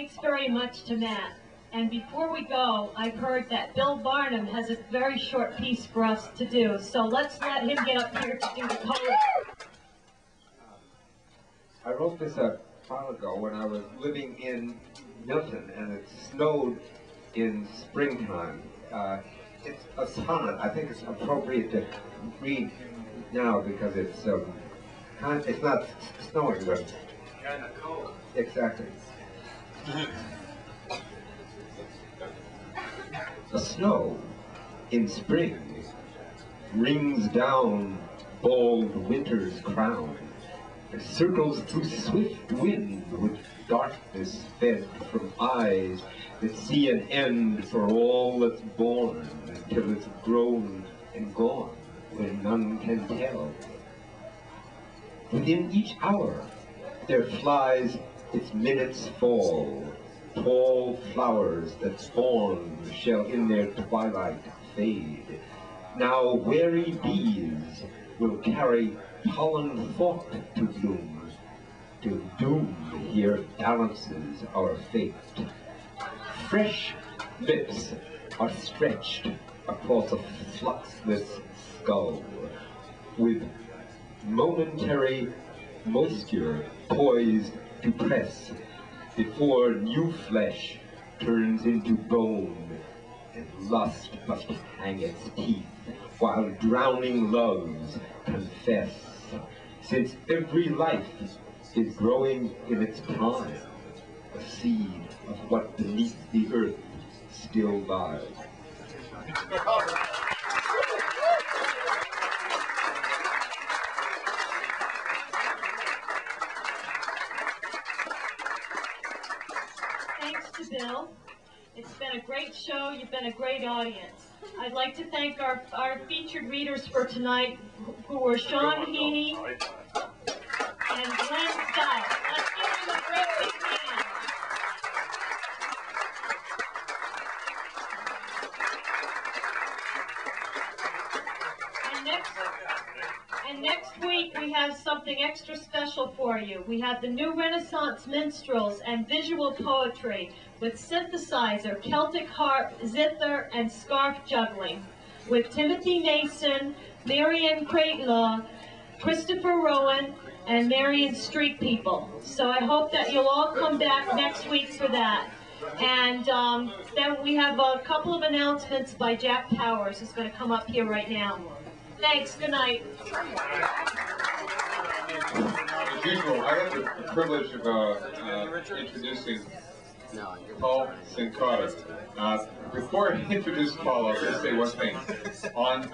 Thanks very much to Matt. And before we go, I've heard that Bill Barnum has a very short piece for us to do. So let's let him get up here to do the poem. I wrote this a while ago when I was living in Milton, and it snowed in springtime. It's a sonnet. I think it's appropriate to read now because it's not snowing, but kind of cold. Exactly. The snow in spring rings down bald winter's crown. It circles through swift wind with darkness fed from eyes that see an end for all that's born until it's grown and gone when none can tell. Within each hour there flies its minutes fall. Tall flowers that spawn shall in their twilight fade. Now wary bees will carry pollen thought to bloom, till doom here balances our fate. Fresh lips are stretched across a fluxless skull, with momentary moisture poised to press before new flesh turns into bone, and lust must hang its teeth while drowning loves confess, since every life is growing in its time, a seed of what beneath the earth still lies. Bill. It's been a great show. You've been a great audience. I'd like to thank our featured readers for tonight, who were Sean Heaney and Glenn Stiles. Let's give them a great big hand. And next week we have something extra special for you. We have the new Renaissance minstrels and visual poetry with synthesizer, Celtic harp, zither, and scarf juggling, with Timothy Mason, Marion Craiglaw, Christopher Rowan, and Marion Street People. So I hope that you'll all come back next week for that. And then we have a couple of announcements by Jack Powers, who's going to come up here right now. Thanks. Good night. As usual, I have the privilege of introducing Paul Sincotta. Before I introduce Paul, I'll just say one thing. On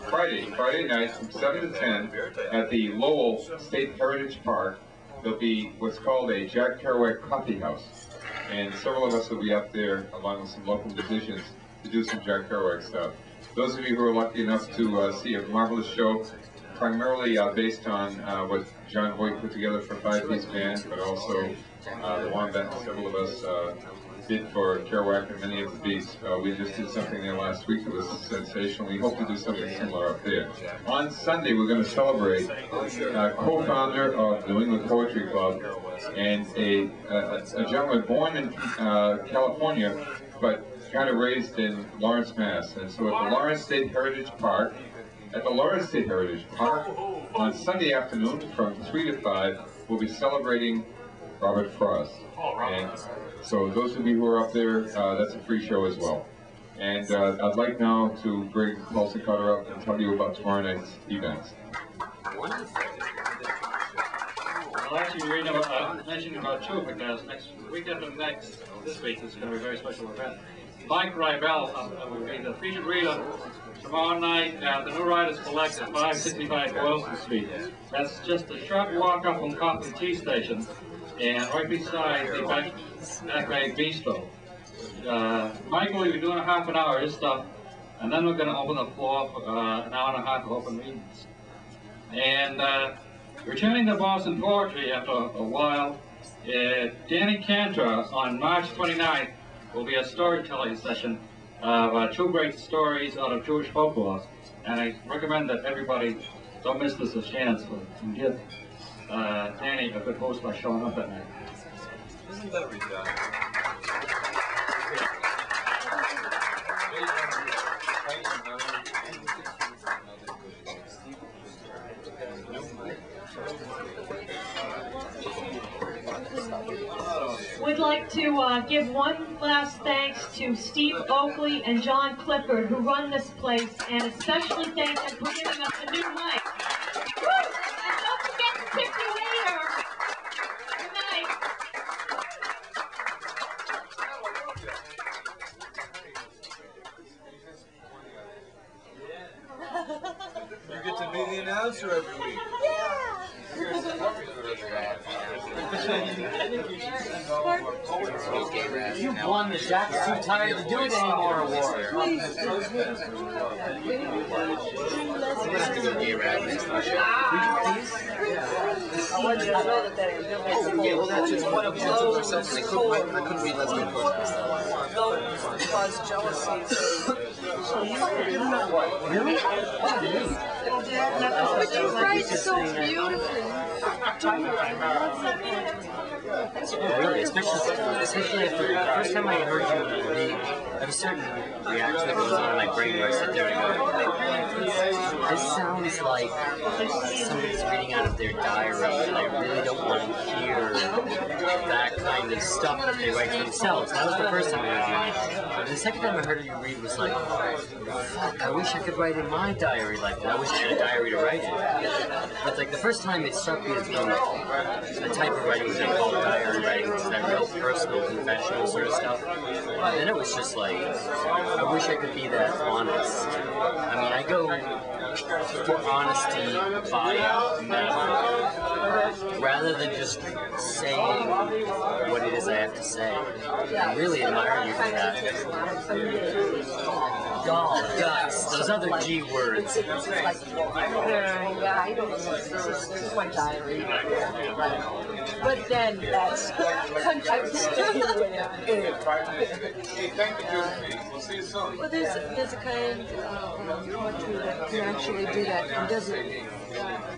Friday night from 7 to 10 at the Lowell State Heritage Park, there'll be what's called a Jack Kerouac Coffee House. And several of us will be up there along with some local musicians to do some Jack Kerouac stuff. Those of you who are lucky enough to see a marvelous show, primarily based on what John Hoyt put together for five-piece band, but also the one that several of us did for Kerouac and many of the beats. We just did something there last week that was sensational. We hope to do something similar up there. On Sunday, we're going to celebrate co-founder of New England Poetry Club and a gentleman born in California, but kind of raised in Lawrence, Mass. And so at the Lawrence State Heritage Park, on Sunday afternoon from 3 to 5, we'll be celebrating Robert Frost. And so those of you who are up there, that's a free show as well. And I'd like now to bring Paul Sincotta up and tell you about tomorrow night's events. I'll actually mention about two, because next week after this week is going to be a very special event. Mike Rybell will be the featured reader tomorrow night at the New Writers Collect at 565 Boylston Street. That's just a short walk up from Coffee Tea Station, and right beside the Back Bay Bistro. Mike will be doing a half an hour of his stuff, and then we're going to open the floor for an hour and a half of open readings. And returning to Boston Poetry after a while, Danny Cantor on March 29th will be a storytelling session of two great stories out of Jewish folklore. And I recommend that everybody don't miss this chance and give Danny a good host by showing up that night. Isn't that redundant? We'd like to give one last thanks to Steve Oakley and John Clifford, who run this place, and especially thank them for giving us a new mic. Woo! And don't forget to tip me later. Good night. You get to be the announcer every week. You've won the Jack's Too Tired to Do It Anymore award. Yeah, well, that's just one of those. I couldn't read lesbian poetry. Cause jealousy. Really? But you write so beautifully. Really, especially after the first time I heard you read, I have a certain reaction that goes on in my brain where I sit there and go, this sounds like somebody's reading out of their diary, and I really don't want to hear that kind of stuff that they write to themselves. That was the first time I heard you read. But the second time I heard you read was like, fuck, I wish I could write in my diary like that. I wish I had a diary to write in. But like the first time it struck me as being the type of writing that they call diary writing, which is that real personal, confessional sort of stuff. And then it was just like, I wish I could be that honest. I mean, I go for honesty by metaphor, rather than just saying what it is I have to say. I really admire you for that. Gall, guts, those other G words. Yeah, I don't know. This is my diary. But then that's Hey, thank you, Josephine. We'll see you soon. well, there's a kind of poetry that can actually do that and doesn't